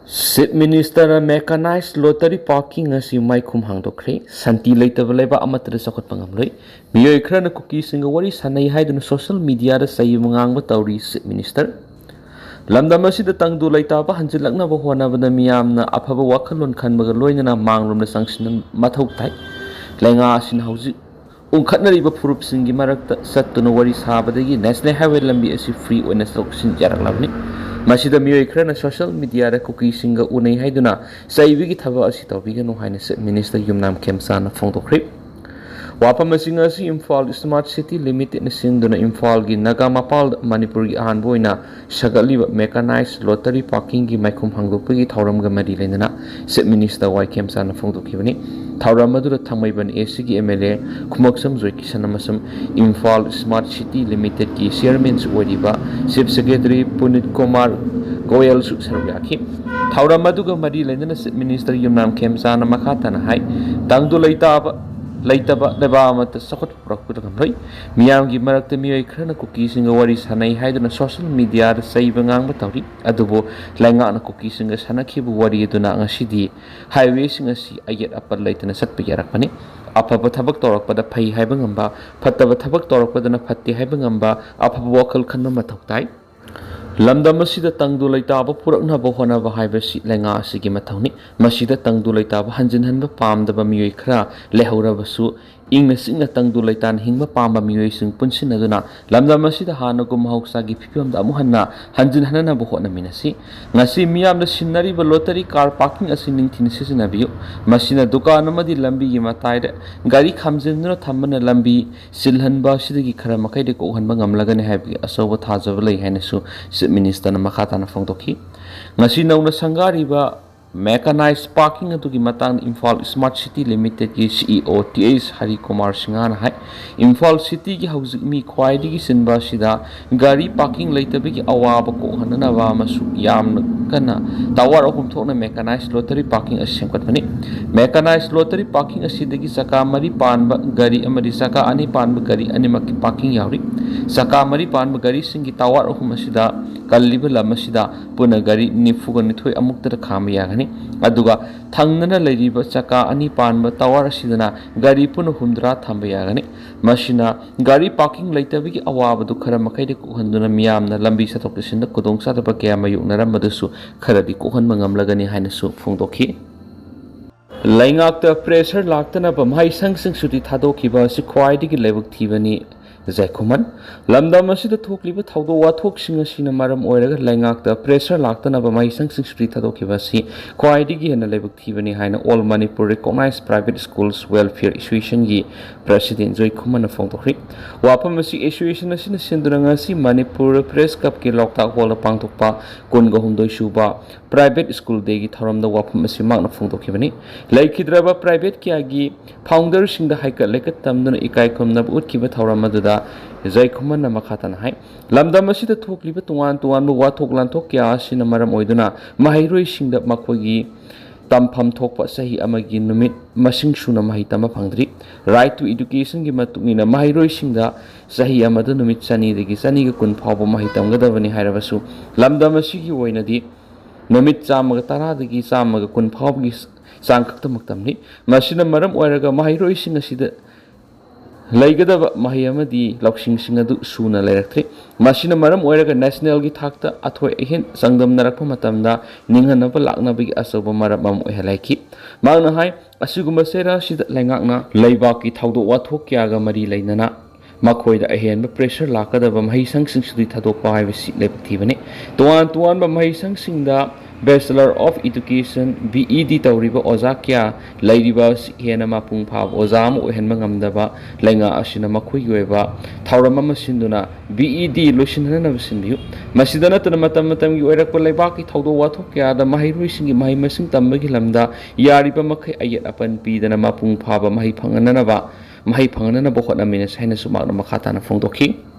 Chief Minister mechanized lottery parking asi maikhum hangdokre santi leitaba leba amatara sakot pangamloi miyoi khrana kuki singa wari sanai haiduna social media da sayi mangangba tawri Chief Minister lamdam asida tangdu leitaba hanjilakna ba honabada miyamna afaba wakhalon khanbaga loinana manglomna sangsin mathau tai lenga asin hauji ungkhatnariba furup singi marakta sattuna wari sabadagi national highway lambi asi free oina soksin jaraklabni masida miyoi khrana social media da kuki singa unai haiduna saibigi thaba asi tawbiganu haina Chief Minister Yumnam Khemsana phongdokre wapam asinga si Imphal Smart City Limited na sinduna Imphal gi Naga Mapal Manipur gi ahanboina sagaliba mechanized lottery parking gi maikhum hangdokpagi thauram ga mari lenana Chief Minister Y Khemsana phongdokhibani thauram adura thangmaiban ashigi MLA Khumoksam Joy Kisan amasam Imphal Smart City Limited ki chairman oiriba Chief Secretary Punit Kumar Goyal su sarwyakhi thauram aduga mari lenana Chief Minister Yumnam Khemsana makhatana hai tangdu leitaba leba amata sakot purakpuda kamloi miyam gi marakta miyoi khrana kuki singa wari sanai haiduna social media da saiba ngang batawri adubo lainga na kuki singa sanakhibu wari aduna ngasidi highway singa si ayet apar leitana satpa yarakpani afaba thabak torakpada phai haiba ngamba phattaba thabak torakpadana phatti haiba ngamba afaba wakhal khanba mathau tai lamdam asida tangdu leitaba puraknaba honaba haibasi lenga asigi mathawni masida tangdu leitaba hanjinhanba pamdaba miyoi khra lehaurabasu ingna singna tangdu leitan hingba pamba miyoi sing punsinaduna lamdam asida hanagum mahausagi phipamda amuhanna hanjinhanana bo hona minasi ngasi miyamna sinnariba lottery car parking asi ningthini sisinabiyu masina dukan amadi lambi gi mataida gari khamjinduna thamana lambi silhanba sidagi khara makaide ko hanba ngamlagani haibi asoba thajaba lei hainasu Chief Minister na makhatana phongdokhi ngasi nauna sangariba mechanized parking atugi matang Imphal Smart City Limited ki CEO TH Hari Kumar Singhana hai Imphal City ki hauzik mi khwaidigi sinba sida gari parking leitabigi awaba ko hanana wa masu yamna kana tawar akum thokna mechanized lottery parking asemkatmani mechanized lottery parking asidagi saka mari panba gari amadi saka ani panba gari animaki parking yauri saka mari panba gari singi tawar akum asida kalliba lamasida puna gari nifuga nithoi amuktara khama yagani aduga thangnana leiriba chaka ani panba tawar asidana gari puna humdra thamba yagani masina gari parking leitabigi awaba du khara makaide ko handuna miyamna lambi sathok sinda kudong sadaba kya mayuknara madusu kharadi ko han mangamlagani haina su phongdokhi laingakta pressure laktana bamhai sangsing suti thadokhiba si khwaidigi lebuk thibani Zaikuman lamdam asida thokliba thawdo wathok singa sina maram oiraga laingakta pressure laktana ba mai sang sing spri thadokhiba si khwaidigi hena lebuk thibani haina all Manipur recognized private schools welfare association gi president Zaikuman phongdokri wapam asi association asina sinduranga si Manipur press cup ki lokta hol pangthokpa kunga humdoi suba private school de gi tharamda wapam asi magna phongdokhibani laikhidraba private kya gi founder singda haika lekat tamduna ikai khomna utkiba tharam aduda Zaikuman na makhatana hai lamdam asida thokliba tuan bu wathok lanthok kya asina maram oiduna mahairoi singda makhoi tampham thokpa sahi amagi numit masing suna mahitama phangdri right to education gi matungina mahairoi singda sahi amadu numit chani degi chani ga kun phawba mahitam gadabani hairabasu lamdam asigi oinadi numit chamaga tara degi chamaga kun phawgi sangkhakta maktamni masina maram oiraga mahairoi sing asida Laigadaba Mahayamadi Loksing Singadu Suna Lectre, Machina Maram Oeraga National Gitakta, Atway Hin, Sangdam Narapamatamda, Ninganapa Laknabi Asoba Marabam Ohelaki, Magnahai, Asugumasera, Shid Langakna, Laibaki Taudo Watokiaga Mari Lainana, Makoida Ahen, pressure Lakadabam Haisang Sing Suditadopa, Leptivani, Tuan Bamhaisang Singda. Bachelor of Education BED Tauriba Ozakia Laidibas Hena Mapung Pav Ozam Henmangamdaba Lenga Ashina Makuiba Taurama Sinduna BED Lucian Sindu Masidana Tanamatam Uerako Lebaki Taudo Watokia the Mahiru Singi Mahimasing Tambaki Lamda Yariba Maki Ayat upon P than a Mapung Pava Mahipanganava Mahipanganana Bohana Minas Henasumana Makatana Fondoki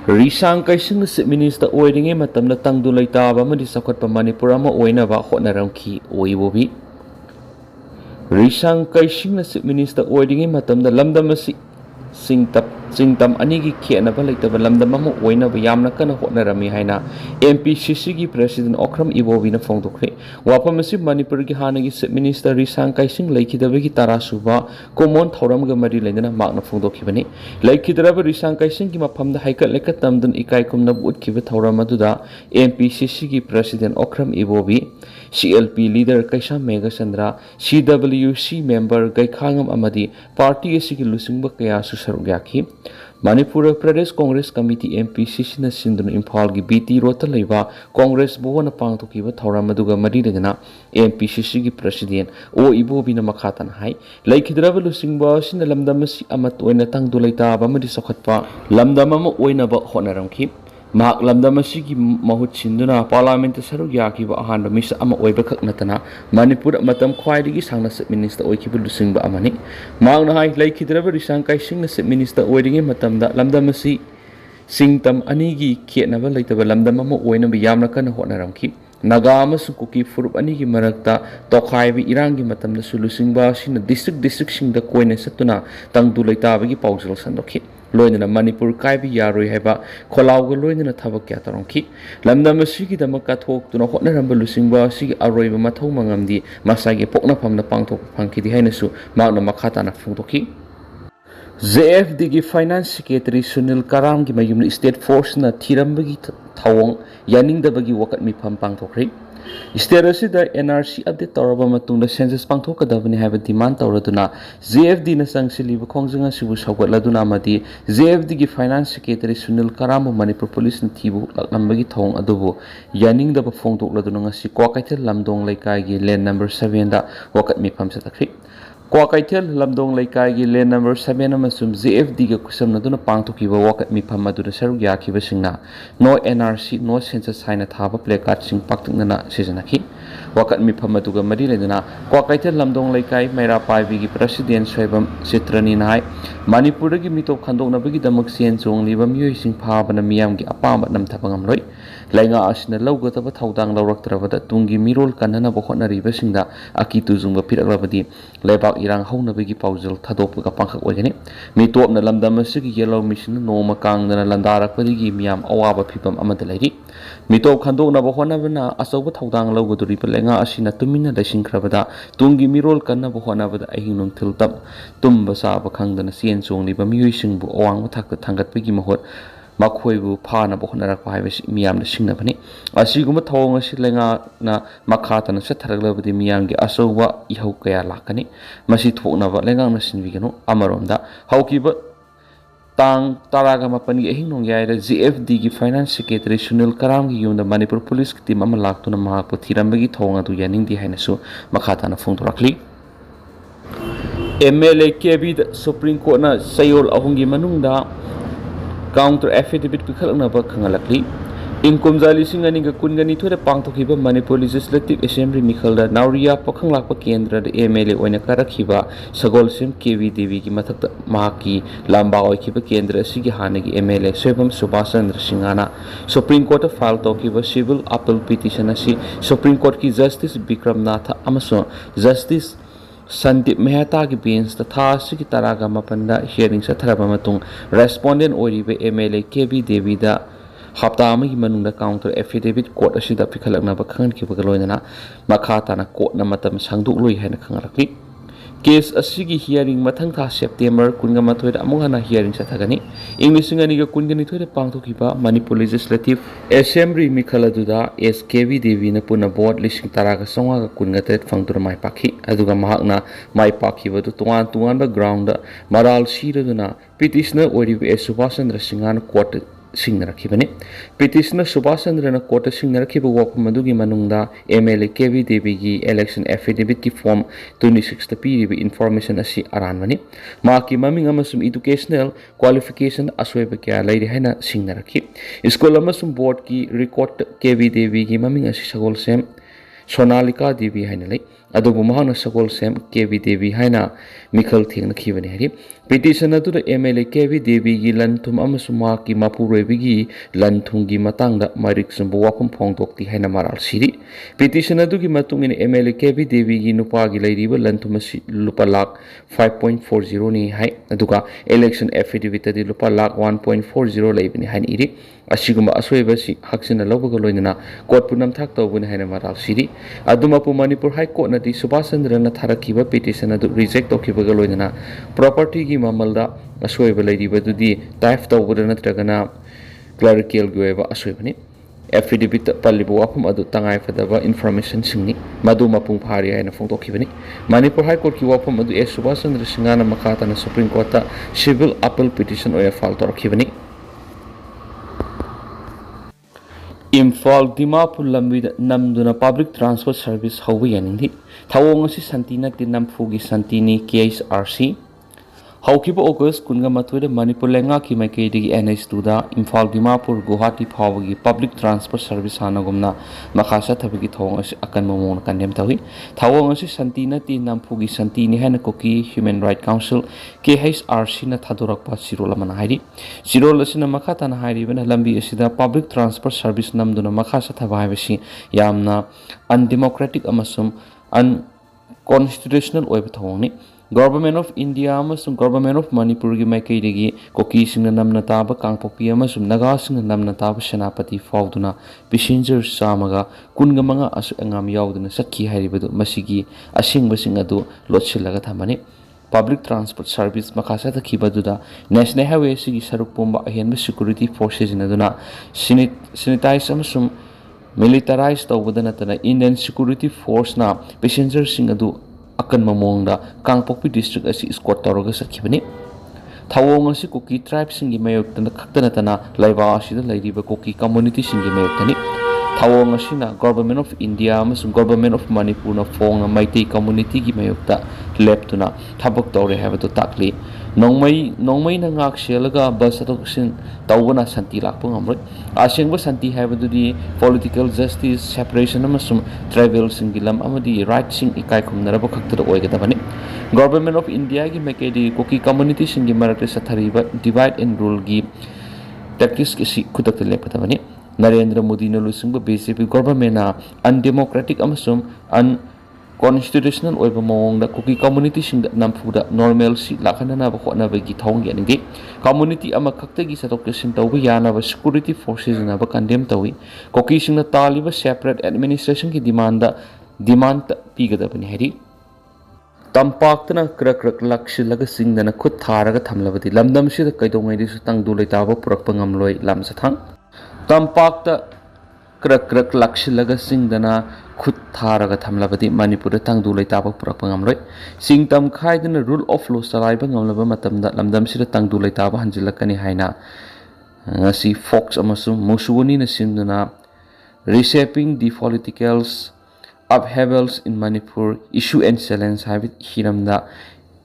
Risang kaising Chief Minister oiringe matamna tangdu leitaba amadi sakotpa Manipur ama oinaba hotnaramki oibobi Risang kaising Chief Minister oiringe matamna lamdam asi Singtam anigi khenaba leitaba lamdam ama oinaba yamna kana hotnarami haina MPCC gi President Okram Ibobi na phongdokre wapam asi Manipur gi hanagi Chief Minister Risang Kaising laikidabagi tarasuba common thoram ga mari lendana makna phongdokhibani laikidraba Risang Kaising gi maphamda haikat lekat tamdun ikai kumna utkiba thoram aduda MPCC gi President Okram Ibobi CLP leader Kaisa Mega Chandra CWC member Gaikhangam amadi party asigi lusingba kaya susaruk yaki Manipur Pradesh Congress Committee MPCC na sindun Imphal gi BT Rota leiba Congress buwana pangthokiba thoram aduga mari lena MPCC gi President O Ibobi na makhatan hai laikhidraba lusingba sina lamdam si amat oina tangdulaita ba mari sokhatpa lamdam ama oina ba honaramki Mak lamdam asigi mahut sinduna parliament saruk yakiba ahan misa ama oiba khak natana Manipur matam khwaidigi sangna Chief Minister oikiba lusingba amani mak na hai laikhidraba Risang Kaising na Chief Minister oiringi matamda lamdam asi singtam anigi khenaba leitaba lamdam ama oina bi yamna kana hotnaramki Naga amasung kuki furup anigi marakta tokhaibi irangi matamda sulusingba sina district singda koina satuna tangdulaita gi paujal sandokhi loinana Manipur kaibi yaroi haiba kholauga loinana thabak kya tarongki lamdam asigi damaka thok tuna hotnaramba lusingba asigi aroiba mathau mangamdi masagi pokna phamna pangthok phangkidi hainasu makna makhatana phungdokhi JFD gi Finance Secretary Sunil Karam gi mayum State Force na thirambagi thawong yaningdabagi wakat mifam pangthokre State asida NRC update tawraba matungda census pangthokadabani haiba demand tawraduna JFD na sangsiliba khongjanga sibu sawgatladuna amadi JFD gi Finance Secretary Sunil Karam Manipur Police na thibu laknambagi thawong adubu yaningdaba phongdokladuna ngasi Kwakaithel Lamdong Laikai gi land number 7 da wakat mifam satakri Kwakaithel Lamdong Laikai gi land number 7 amasum JFD ga kusam naduna pangthokiba wakat mifam aduda saruk yakiba singna no NRC no census haina thaba placard sing paktuknana sijanaki wakat mifam aduga mari ledana Kwakaithel Lamdong Laikai Maira Paibi gi President Soibam Chitrani nai Manipur gi mitop khandoknabagi damak sen chongliba miyoi sing phabana miyam gi apamba namthapangam loi lainga asina lawgataba thaudang lawraktrabada tungi mirol kanana bokhonariba singda akitu zungba piraklabadi lebak irang haunabagi paujal thadopga pangkhak oigani mitopna lamdam asigi yellow mission noma kangdana landarakpadigi miyam awaba phipam amada lairi mitop khandokna bokhonabana asauba thaudang lawgaduri lenga asina tumina laisingkrabada tungi mirol kanna bokhonabada ahinung thiltam tumba saba khangdana sien chongliba miyoi singbu awang thakta thangatpagi mahot Makhoibu phana bokhnarakpa haibasi miyamna singnabani asiguma thawong asi lenga na makhatana satharaglabadi miyamgi asauba ihau kaya lakani masi thoknaba lenga na sinbigano amaromda haukiba tang taraga mapani ahingnong yaira JFD gi Finance Secretary Sunil Karam gi yumda Manipur Police ki team ama laktuna mahakpa thirambagi thawong adu yaningdi hainasu makhatana phongdorakli MLA KB Supreme Court na sayol ahungi manungda counter affidavit pikhalnaba khangalakli inkumjali singani ga kungani thore pangthokiba Manipur Legislative Assembly Micheal da Nauria pakhanglakpa kendra da MLA oina karakhiba Sagolsim KV Devi gi mathakta mahaki lamba oikiba kendra sigi hanagi MLA Soibam Subhaschandra Singhana Supreme Court file tokiba civil appeal petition asi Supreme Court ki Justice Bikram Nath amaso Justice Sandip Mehta ki bench ta tha sigi taraga mapanda hearing sa tharaba matung respondent oribe MLA KB Devi da hapta amagi manungda counter affidavit court asida pikhalakna ba khangan ki bagaloina makha na court na matam sangduk loi haina khangalakli case asigi hearing mathang tha September kunga mathoi da amung hana hearing sa thagani inglisingani ga kungani thoi da pangthokiba Manipur Legislative Assembly Micheal aduda SKV Devi na puna board lising taraga songa ga kunga tet phangtur mai pakhi aduga mahakna mai pakhi badu tungan ba ground da maral siraduna petitioner oribe Subhaschandra Singhana court Singnarakibani petitioner Subhaschandra na court Singnarakiba wapam adugi manungda MLA KV Devi gi election affidavit ki form 26 ta piriba information asi aranmani maki maming amasum educational qualification asweba kya lairi haina Singnarakhi school amasum board ki record KV Devi gi maming asi Sagolsem Sonalika Devi haina lai अदुबु महाना सकल same केवी देवी हाइना मिखल थेंगना खिबने Hari petition अदु MLA केवी देवी गी लनथुम अमसु मा की मापुरोइबी गी लनथुम गी मतंगदा मारिक संबु वाफम फोंगदोक्ति हाइना माराल सिरि petition अदु गी मतुंग इन एमएलए केवी देवी गी नुपा गी लैरिबा लनथुम असि लुपा लाख 5.40 नि हाइ अदुगा इलेक्शन एफिडेविट दि लुपा लाख 1.40 लैबनि हाइन इरि असिगुमा असोइबसि हक्सिना लौबगा लोइना कोर्ट पुनम थाक तौबनि हाइना माराल सिरि अदुमापु मणिपुर हाई कोर्ट नदी सुभाष चंद्र न थारखिबा पिटिशन अदु रिजेक्ट तौखिबगा लोइना प्रॉपर्टी गी मामलदा असोइबा लैरिबदुदि टाइप तौबदा नत्रगना क्लरिकल गी ओइबा असोइबनि एफिडेविट पल्लिबो वाफम अदु तंगाइ फदबा इन्फॉर्मेशन सिंगनि मदु मपुंग फारि हाइना फोंदोखिबनि मणिपुर हाई कोर्ट की वाफम अदु S Subhash Chandra सिंगाना मखाताना supreme court ता सिविल अपील पिटिशन ओया फाइल तौरखिबनि इम्फाल दिमापुर लंबी नमदुना पब्लिक ट्रांसपोर्ट सर्विस हौबा यानिंगदि थावोंग असि शांति नति नमफुगी शांतिनी केएसआरसी हौखिबा ऑगस्ट 19 मणिपुर लेंगा की माइकेदगी NH2 दा इम्फाल दिमापुर गुवाहाटी फावगी पब्लिक ट्रांसपोर्ट सर्विस हानागुमना मखासा थबगी थावोंग असि अकन ममोन कन्डेम तवी थावोंग असि शांति नति नमफुगी शांतिनी हैना Kuki human right council KHRC ना थादोरकपा सिरोल मना हाइरि सिरोल असिना मखाताना हाइरिबना लंबी असिदा पब्लिक ट्रांसपोर्ट सर्विस नमदुना मखासा थबा हाइबसि यामना अनडेमोक्रेटिक अमसुम अनकॉन्स्टिट्यूशनल ओइब थावोंगनि गवर्नमेंट ऑफ इंडिया अमसुम गवर्नमेंट ऑफ मणिपुर की माइकेदगी कोकी सिंग नमना ताब कांगपोपी अमसुम नगा सिंग नमना ताब सेनापति फाउदुना पैसेंजर चामगा कुनगमंगा असु अंगाम याउदुना सखी हाइरिबदु मसिगी असिंगबसिंग अदु लोटसिलगा थमने पब्लिक ट्रांसपोर्ट सर्विस मखासा तखिबदुदा नेशनल हाईवे सिगी सरुक पोंबा अहेनब सिक्योरिटी फोर्सेस नदुना सैनिटाइज अमसुम मिलिटराइज तौबदा नतना इंडियन सिक्योरिटी फोर्स ना पैसेंजर सिंग अदु अकन ममोंगदा कांगपोपी डिस्ट्रिक्ट असि स्क्वाड तौरगा सखिबनि थावोंग असि कुकी ट्राइब सिंगी मयोक्तना खक्तनतना लाइबा असिदा लैरिबा कुकी कम्युनिटी सिंगी मयोक्तनि थावोंग असिना गवर्नमेंट ऑफ इंडिया अमसुंग गवर्नमेंट ऑफ मणिपुर ना फोंग मैतेई कम्युनिटी की मयोक्ता लेप्तुना थबक तौरे हाबदु ताकली नोंमै नंगाक सेलगा बस अतोक्सिन तौबना शांति लाक्पो ngамroi आसेंगबा शांति हाबदुदि पॉलिटिकल जस्टिस सेपरेशन अमसुम ट्राइबल सिंगी लम अमदि राइट सिंग इकाई खुमनरबा खक्तदा ओइगदबनि गवर्नमेंट ऑफ इंडिया की मैकेडी कोकी कम्युनिटी सिंगी मरते सथरिबा डिवाइड एंड रूल की टैक्टिक्स की खुदक लेपदबनि नरेंद्र मोदी न लुसिंग बीजेपी गवर्नमेंट अनडेमोक्रेटिक अमसुम अन कॉन्स्टिट्यूशनल ओइबा मओंगदा कुकी कम्युनिटी सिंग नमफुदा नॉर्मल सी लाखनना होटनाबगी थावंग यानिंगे कम्युनिटी अमा खक्तगी सतोक्सिन तौबा यानाबा सिक्योरिटी फोर्सेस नाबा कंडेम तौई कुकी सिंगना तालिबा सेपरेट एडमिनिस्ट्रेशन की डिमांड पीगदबनि हैरि तंपाक्तना क्रक लक्ष्य सिंगदना खुद थारगा थमलबदि लमदमसिदा कैदोंगैदिसु तंगदु लैताबा पुरकपा ngamloi lamjathang तंपाक्ता क्रक लक्ष्य सिंगदना खुद थारगा थमलबदि मणिपुर तंगदु लैताबा पुरकपा ngamloi सिंगतम खाइदना रूल ऑफ लॉ चलाइबा ngamlaba matamda lamdamsida tangdu लैताबा हंजिलकनी हाइना ngasi fox amasung musuwani na simduna reshaping the politicals upheavals in Manipur issue and challenge habit hiramda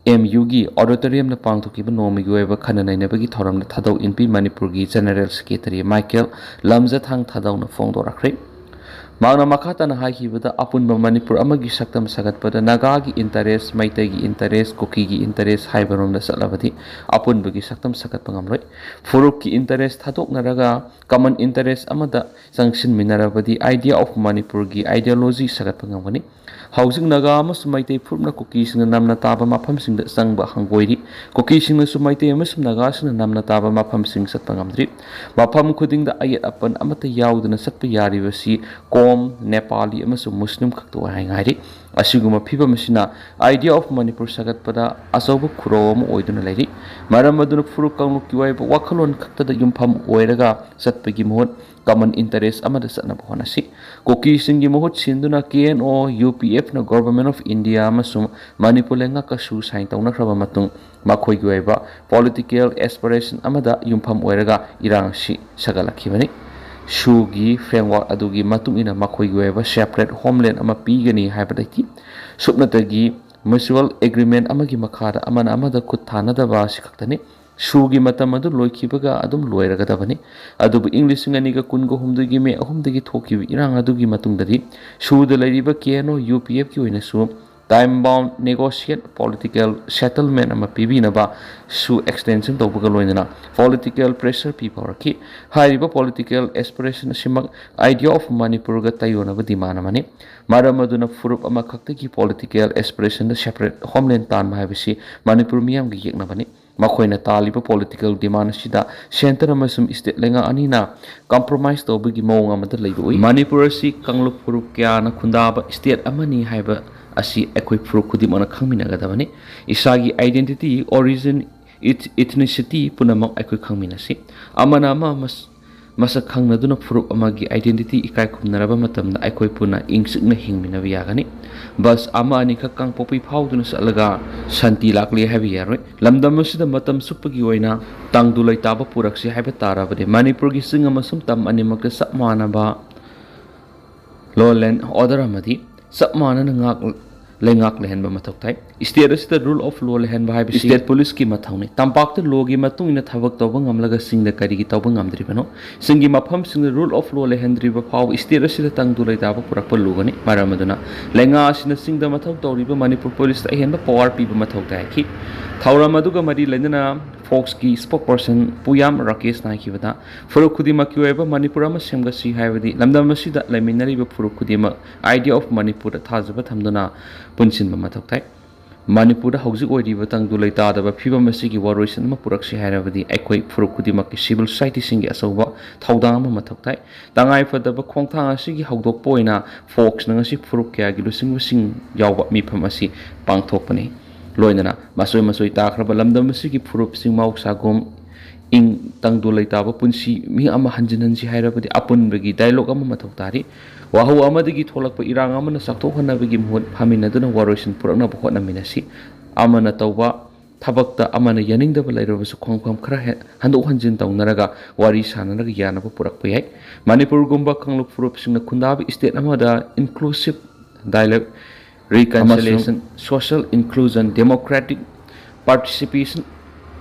MU gi auditorium na pangthokiba nomi gi oiba khananainabagi thoramna thadau inpi Manipur gi general secretary Micheal Lamjathang thadau na phongdorakre मांगना मखाताना हाइखिबदा अपुनबा मणिपुर अमगी सक्तम सगतपदा नागा की interest Meitei की interest Kuki की interest हाइबरोमदा चलबदी अपुनबगी सक्तम सगतपा ngamloi फुरुक की इंटरेस्ट थादोकनरगा कॉमन इंटरेस्ट अमदा संक्शन मिनरबदी आइडिया ऑफ मणिपुर की आइडियोलॉजी सगतपा ngamgani हाउसिंग नागा अमसु मैतै फुरना कुकी सिंग नामना ताबा माफम सिंग संगबा हंगोइरी कुकी सिंग सु मैतै अमसु नागा सिंग नामना ताबा माफम सिंग सतपा ngamdri माफम खुदिंग दा आयत अपन अमता याउदना सतपा यारिबसी कोम नेपाली अमसु मुस्लिम खक्तो हाइंगाइरी असिगुमा फिबमसिना आइडिया ऑफ मणिपुर सगतपदा अचौब खुरोम ओइदुना लैरी मरम अदुना फुरु कांगलु किवाइब वाखलोन खक्तदा युमफम ओइरगा सतपगी मोहत कॉमन इंटरेस्ट अमदा सतनब होनासी कुकी सिंगी मोहत सिंदुना KNO UPF ना गवर्नमेंट ऑफ इंडिया अमसु मणिपुर लेंगा कसु साइन तौनख्रबा मतुंग मखोइगी ओइबा पॉलिटिकल एस्पिरेशन अमदा युमफम ओइरगा इरांगसी सगलखिबनि शूगी फ्रेमवर्क अदुगी मतुंग इना मखोइगी ओइबा सेपरेट होमलैंड अमा पीगनी हाइबदि सुपनतगी म्यूचुअल एग्रीमेंट अमगी मखादा अमन अमदा खुद थानदबा सिखक्तनि ꯁꯨꯒꯤ ꯃꯇꯝ ꯑꯗꯨ ꯂꯣꯏꯈꯤꯕꯒ ꯑꯗꯨꯝ ꯂꯣꯏꯔꯒꯗꯕꯅꯤ ꯑꯗꯨꯕꯨ ꯏꯪ 2023ꯒꯤ ꯃꯦ 3ꯗꯒꯤ ꯊꯣꯛꯈꯤꯕ ꯏꯔꯥꯡ ꯑꯗꯨꯒꯤ ꯃꯇꯨꯡꯗꯗꯤ ꯁꯨꯗ ꯂꯩꯔꯤꯕ KNO UPFꯒꯤ ꯑꯣꯏꯅꯁꯨ time bound negotiate political settlement ama pibinaba su extension tawbaga loinana political pressure pipa raki hariba political aspiration simak idea of Manipur ga tayonaba demand amani maramaduna furup ama khaktagi political aspiration da separate homeland tan ma habisi Manipur miyam gi yeknabani makoina taliba political demand sida center amasum state lenga anina compromise tawbagi mawng amada leiboi Manipur si kanglup furup kya na khundaba state amani haiba asi ekoi furup khudimana khangminagadabani isagi identity origin ethnicity punamak ekoi khangminasi amana ama masak khangnaduna furup amagi identity ikai khumnaraba matamna ekoi puna ingsikna hingminabi yagani bas ama ani kha kangpopi phauduna salaga shanti lakli habi yaroi lamdam asida matam supagi oina tangdulai taba puraksi haiba tarabade Manipur gi singa masum tam animakta sapmanaba lowland order amadi sapmana ngak lengak lehenba mathoktai state asida rule of law lehenba hai state police ki mathawni Tampak ta law gi matung ina thabak tawba ngamlaga singda kari gi tawba ngamdribano singi mafam singda rule of law lehendriba phaw state asida tangdulai taba purakpa lugani maramaduna lenga asina singda mathaw tawriba Manipur police ta henba power piba mathoktai ki thawramaduga mari lendana Fox ki spokesperson Puyam Rakesh naikibada furuk khudima kiweba Manipur ama semgasi haibadi lamdam asida laiminariba furuk khudima idea of Manipur thajaba thamduna punsinba mathoktai Manipur da hojik oiriba tangdulai tadaba phibam asigi waroisan ma puraksi hairabadi aikoi furuk khudima ki civil society singi asauba thaudang ma mathoktai tangai fadaba khongthang asigi hawdok poina Fox nangasi furuk kya gi lusing yawba mifam asi pangthokpani loinana masoi takraba lamdam asigi furup sing mauk sagom ing tangdulai taba punsi mi ama hanjinansi hairabadi apunbagi dialogue ama mathok tari wahu amadagi tholakpa irang amana saktokhanabagi muhut phaminaduna waroisin purakna bhotna minasi amana tawba thabakta amana yaningdaba lairabasu khongpham khara handok hanjin tawnaraga wari sanaraga yanaba purakpa yai Manipur gumba khangluk furup singna khundabi state amada inclusive dialogue reconciliation, social inclusion, democratic participation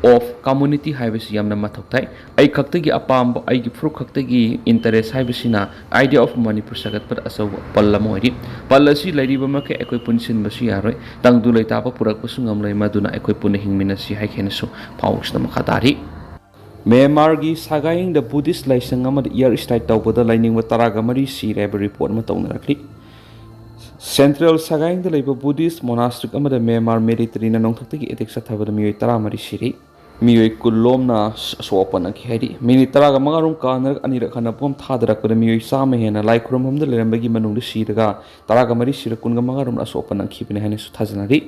of community haibasi yamna mathoktai ai khaktagi apam ai gi fru khaktagi interest haibasina idea of Manipur sagat par asaw pallamoi pallasi lairiba ma ke ekoi punsin basi yaroi tangdulai tapa purak pasungam lai maduna ekoi puna hingmina si hai khenasu pawks na makhatari Myanmar gi Sagaing the Buddhist laisang amad Airstrike tawbada laining wa taraga mari si reba report ma tawnarakli Central Sagaing da laiba Buddhist monastery amada Myanmar military na nongthakti attack sathabada miyoi 10 siri miyoi kulom na sopan ki hairi mini taraga mangarum kanar anira khana pom thadarakpada miyoi sama hena lai khurumham da lerambagi manung da siraga taraga mari sira kunga mangarum na sopan khibine hane su thajanari